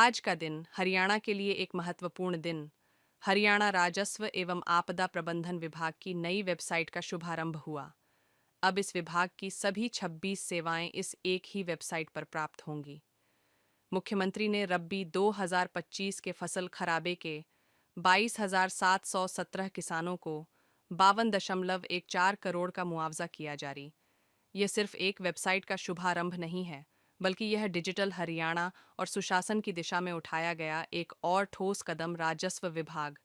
आज का दिन हरियाणा के लिए एक महत्वपूर्ण दिन। हरियाणा राजस्व एवं आपदा प्रबंधन विभाग की नई वेबसाइट का शुभारंभ हुआ। अब इस विभाग की सभी 26 सेवाएं इस एक ही वेबसाइट पर प्राप्त होंगी। मुख्यमंत्री ने रब्बी 2025 के फसल खराबे के 22,717 किसानों को 52.14 करोड़ का मुआवजा किया जारी। ये सिर्फ एक वेबसाइट का शुभारंभ नहीं है, बल्कि यह डिजिटल हरियाणा और सुशासन की दिशा में उठाया गया एक और ठोस कदम। राजस्व विभाग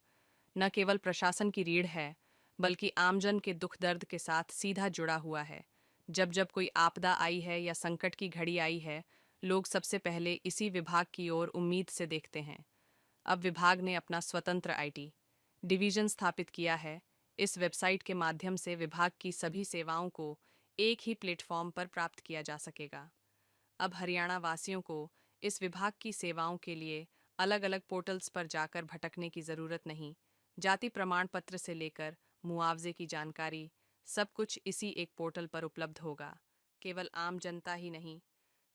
न केवल प्रशासन की रीढ़ है, बल्कि आमजन के दुख दर्द के साथ सीधा जुड़ा हुआ है। जब जब कोई आपदा आई है या संकट की घड़ी आई है, लोग सबसे पहले इसी विभाग की ओर उम्मीद से देखते हैं। अब विभाग ने अपना स्वतंत्र आईटी डिवीजन स्थापित किया है। इस वेबसाइट के माध्यम से विभाग की सभी सेवाओं को एक ही प्लेटफॉर्म पर प्राप्त किया जा सकेगा। अब हरियाणा वासियों को इस विभाग की सेवाओं के लिए अलग अलग पोर्टल्स पर जाकर भटकने की ज़रूरत नहीं। जाति प्रमाण पत्र से लेकर मुआवजे की जानकारी, सब कुछ इसी एक पोर्टल पर उपलब्ध होगा। केवल आम जनता ही नहीं,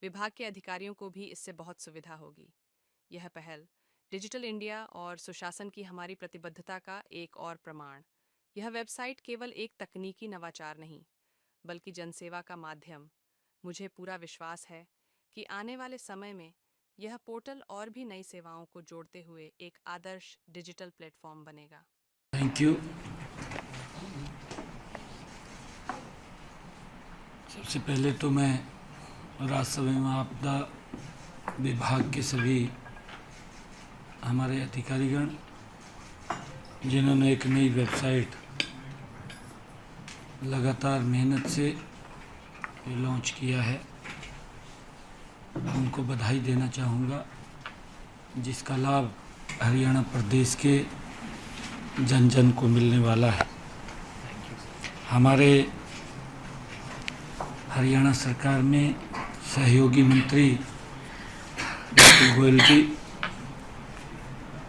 विभाग के अधिकारियों को भी इससे बहुत सुविधा होगी। यह पहल डिजिटल इंडिया और सुशासन की हमारी प्रतिबद्धता का एक और प्रमाण। यह वेबसाइट केवल एक तकनीकी नवाचार नहीं, बल्कि जनसेवा का माध्यम। मुझे पूरा विश्वास है कि आने वाले समय में यह पोर्टल और भी नई सेवाओं को जोड़ते हुए एक आदर्श डिजिटल प्लेटफॉर्म बनेगा। Thank you. सबसे पहले तो मैं राजस्व एवं आपदा विभाग के सभी हमारे अधिकारीगण, जिन्होंने एक नई वेबसाइट लगातार मेहनत से लॉन्च किया है, उनको बधाई देना चाहूँगा, जिसका लाभ हरियाणा प्रदेश के जन जन को मिलने वाला है। हमारे हरियाणा सरकार में सहयोगी मंत्री डॉक्टर गोयल जी,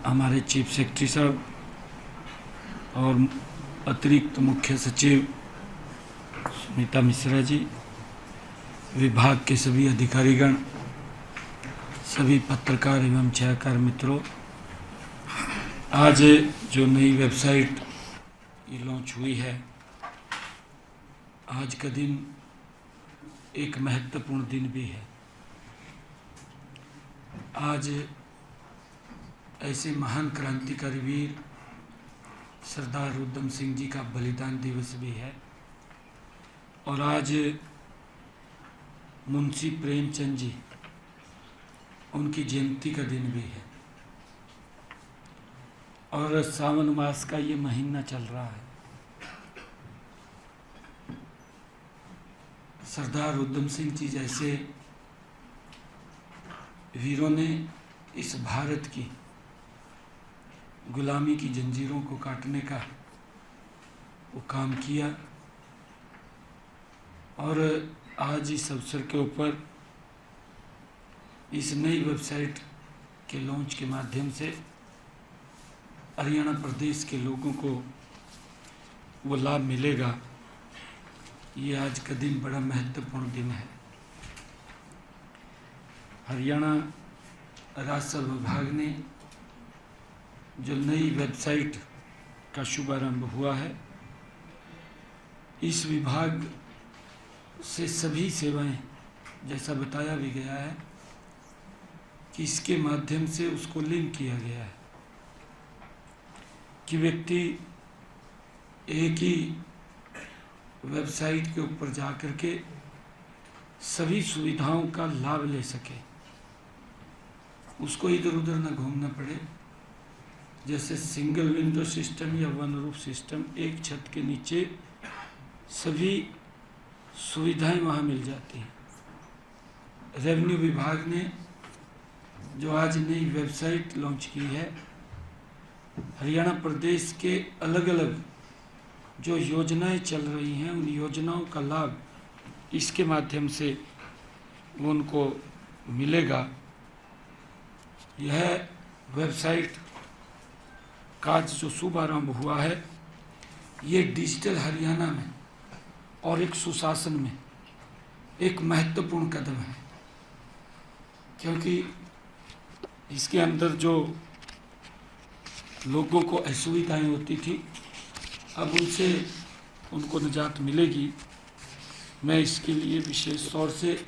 हमारे चीफ सेक्रेटरी साहब और अतिरिक्त मुख्य सचिव सुनीता मिश्रा जी, विभाग के सभी अधिकारीगण, सभी पत्रकार एवं छायाकार मित्रों, आज जो नई वेबसाइट ये लॉन्च हुई है, आज का दिन एक महत्वपूर्ण दिन भी है। आज ऐसे महान क्रांतिकारी वीर सरदार उधम सिंह जी का बलिदान दिवस भी है, और आज मुंशी प्रेमचंद जी, उनकी जयंती का दिन भी है, और सावन मास का ये महीना चल रहा है। सरदार उधम सिंह जी जैसे वीरों ने इस भारत की गुलामी की जंजीरों को काटने का वो काम किया, और आज इस अवसर के ऊपर इस नई वेबसाइट के लॉन्च के माध्यम से हरियाणा प्रदेश के लोगों को वो लाभ मिलेगा। ये आज का दिन बड़ा महत्वपूर्ण दिन है। हरियाणा राजस्व विभाग ने जो नई वेबसाइट का शुभारंभ हुआ है, इस विभाग से सभी सेवाएं, जैसा बताया भी गया है कि इसके माध्यम से उसको लिंक किया गया है कि व्यक्ति एक ही वेबसाइट के ऊपर जाकर के सभी सुविधाओं का लाभ ले सके, उसको इधर उधर न घूमना पड़े। जैसे सिंगल विंडो सिस्टम या वन रूफ सिस्टम, एक छत के नीचे सभी सुविधाएं वहाँ मिल जाती हैं। रेवेन्यू विभाग ने जो आज नई वेबसाइट लॉन्च की है, हरियाणा प्रदेश के अलग अलग जो योजनाएं चल रही हैं, उन योजनाओं का लाभ इसके माध्यम से उनको मिलेगा। यह वेबसाइट का जो शुभारंभ हुआ है, ये डिजिटल हरियाणा में और एक सुशासन में एक महत्वपूर्ण कदम है, क्योंकि इसके अंदर जो लोगों को असुविधाएं होती थी, अब उनसे उनको निजात मिलेगी। मैं इसके लिए विशेष तौर से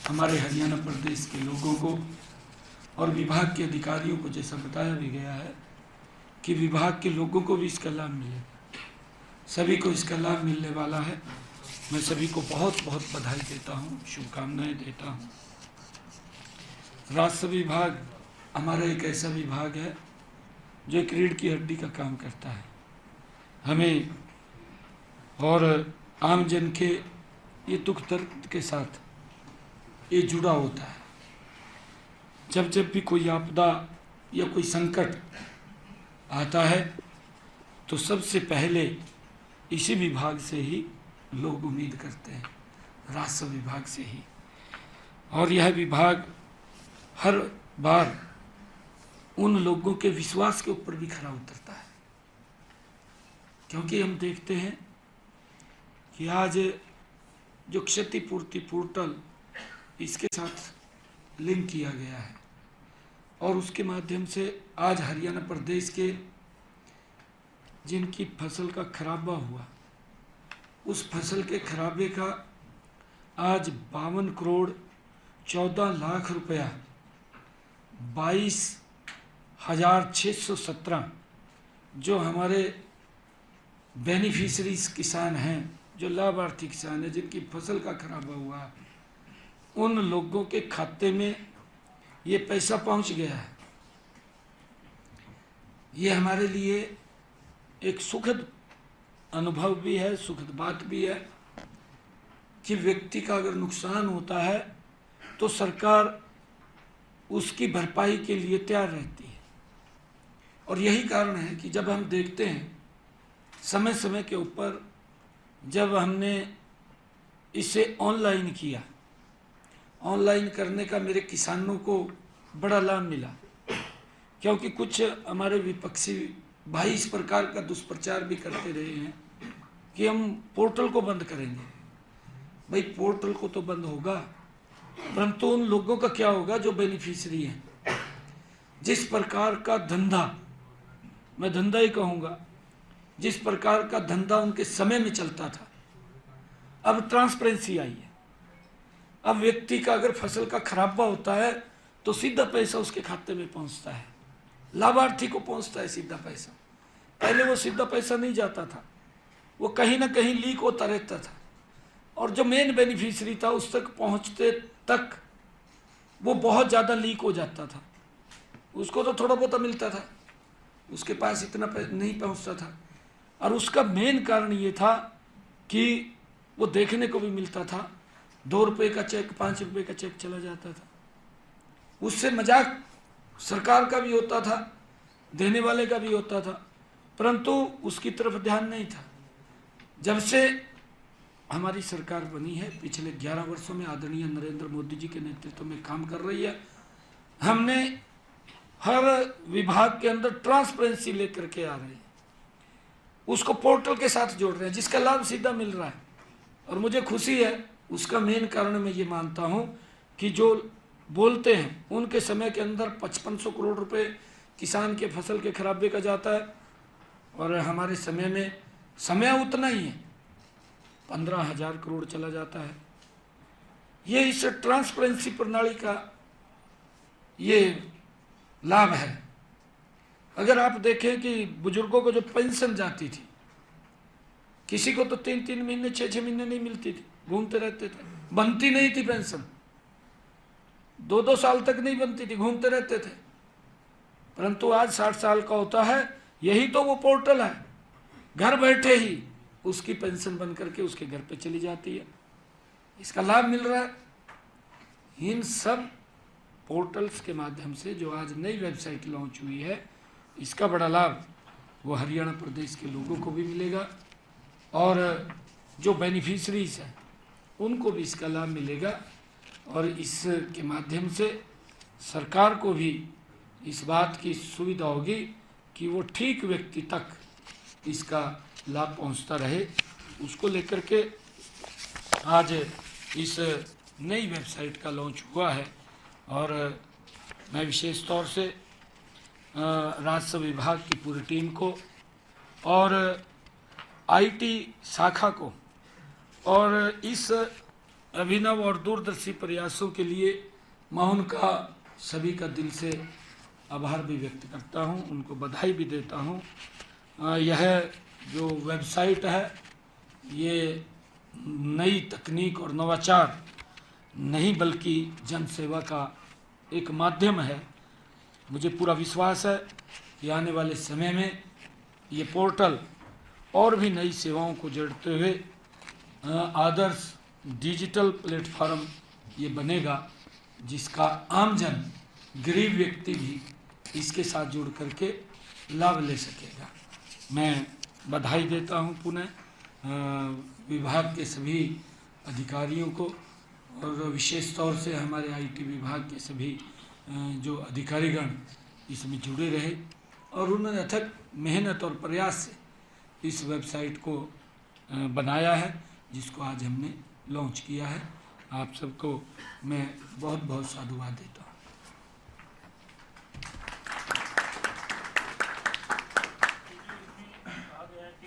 हमारे हरियाणा प्रदेश के लोगों को और विभाग के अधिकारियों को, जैसा बताया भी गया है कि विभाग के लोगों को भी इसका लाभ मिलेगा, सभी को इसका लाभ मिलने वाला है। मैं सभी को बहुत बहुत बधाई देता हूँ, शुभकामनाएं देता हूँ। राजस्व विभाग हमारा एक ऐसा विभाग है जो एक रीढ़ की हड्डी का काम करता है। हमें और आम जन के ये दुख दर्द के साथ ये जुड़ा होता है। जब भी कोई आपदा या कोई संकट आता है तो सबसे पहले इसी विभाग से ही लोग उम्मीद करते हैं, राजस्व विभाग से ही। और यह विभाग हर बार उन लोगों के विश्वास के ऊपर भी खरा उतरता है, क्योंकि हम देखते हैं कि आज जो क्षतिपूर्ति पोर्टल इसके साथ लिंक किया गया है और उसके माध्यम से आज हरियाणा प्रदेश के जिनकी फसल का खराबा हुआ, उस फसल के खराबे का आज 52 करोड़ 14 लाख रुपया 22,617 जो हमारे बेनिफिशरीज किसान हैं, जो लाभार्थी किसान हैं जिनकी फसल का खराबा हुआ, उन लोगों के खाते में ये पैसा पहुंच गया है। ये हमारे लिए एक सुखद अनुभव भी है, सुखद बात भी है कि व्यक्ति का अगर नुकसान होता है तो सरकार उसकी भरपाई के लिए तैयार रहती है। और यही कारण है कि जब हम देखते हैं समय समय के ऊपर, जब हमने इसे ऑनलाइन किया, ऑनलाइन करने का मेरे किसानों को बड़ा लाभ मिला, क्योंकि कुछ हमारे विपक्षी भाई इस प्रकार का दुष्प्रचार भी करते रहे हैं कि हम पोर्टल को बंद करेंगे। भाई पोर्टल को तो बंद होगा, परंतु उन लोगों का क्या होगा जो बेनिफिशियरी हैं। जिस प्रकार का धंधा, मैं धंधा ही कहूँगा, जिस प्रकार का धंधा उनके समय में चलता था, अब ट्रांसपेरेंसी आई है। अब व्यक्ति का अगर फसल का खराबा होता है तो सीधा पैसा उसके खाते में पहुंचता है, लाभार्थी को पहुंचता है सीधा पैसा। पहले वो सीधा पैसा नहीं जाता था, वो कहीं ना कहीं लीक होता रहता था, और जो मेन बेनिफिशियरी था उस तक पहुंचते तक वो बहुत ज़्यादा लीक हो जाता था। उसको तो थोड़ा बहुत मिलता था, उसके पास इतना नहीं पहुंचता था। और उसका मेन कारण ये था कि वो देखने को भी मिलता था, 2 रुपये का चेक, 5 रुपये का चेक चला जाता था। उससे मजाक सरकार का भी होता था, देने वाले का भी होता था, परंतु उसकी तरफ ध्यान नहीं था। जब से हमारी सरकार बनी है, पिछले 11 वर्षों में आदरणीय नरेंद्र मोदी जी के नेतृत्व में काम कर रही है, हमने हर विभाग के अंदर ट्रांसपेरेंसी लेकर के आ रहे हैं, उसको पोर्टल के साथ जोड़ रहे हैं, जिसका लाभ सीधा मिल रहा है। और मुझे खुशी है, उसका मेन कारण मैं ये मानता हूँ कि जो बोलते हैं उनके समय के अंदर 5500 करोड़ रुपए किसान के फसल के खराबे का जाता है, और हमारे समय में समय उतना ही है, 15,000 करोड़ चला जाता है। ये इस ट्रांसपेरेंसी प्रणाली का ये लाभ है। अगर आप देखें कि बुजुर्गों को जो पेंशन जाती थी, किसी को तो 3-3 महीने 6-6 महीने नहीं मिलती थी, घूमते रहते थे, बनती नहीं थी पेंशन, 2-2 साल तक नहीं बनती थी, घूमते रहते थे। परंतु आज 60 साल का होता है, यही तो वो पोर्टल है, घर बैठे ही उसकी पेंशन बन करके उसके घर पे चली जाती है, इसका लाभ मिल रहा है। इन सब पोर्टल्स के माध्यम से जो आज नई वेबसाइट लॉन्च हुई है, इसका बड़ा लाभ वो हरियाणा प्रदेश के लोगों को भी मिलेगा, और जो बेनिफिशरीज हैं उनको भी इसका लाभ मिलेगा। और इसके माध्यम से सरकार को भी इस बात की सुविधा होगी कि वो ठीक व्यक्ति तक इसका लाभ पहुंचता रहे। उसको लेकर के आज इस नई वेबसाइट का लॉन्च हुआ है, और मैं विशेष तौर से राजस्व विभाग की पूरी टीम को और आईटी शाखा को और इस अभिनव और दूरदर्शी प्रयासों के लिए मैं उनका सभी का दिल से आभार भी व्यक्त करता हूं, उनको बधाई भी देता हूं। यह जो वेबसाइट है ये नई तकनीक और नवाचार नहीं बल्कि जनसेवा का एक माध्यम है। मुझे पूरा विश्वास है कि आने वाले समय में ये पोर्टल और भी नई सेवाओं को जोड़ते हुए आदर्श डिजिटल प्लेटफॉर्म ये बनेगा, जिसका आमजन गरीब व्यक्ति भी इसके साथ जुड़ करके लाभ ले सकेगा। मैं बधाई देता हूं पुनः विभाग के सभी अधिकारियों को और विशेष तौर से हमारे आईटी विभाग के सभी जो अधिकारीगण इसमें जुड़े रहे और उन्होंने अथक मेहनत और प्रयास से इस वेबसाइट को बनाया है, जिसको आज हमने लॉन्च किया है। आप सबको मैं बहुत बहुत साधुवाद देता हूँ।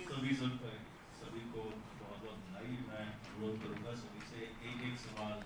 सभी को बहुत बहुत बधाई। मैं अनुरोध करूँगा सभी से एक एक सवाल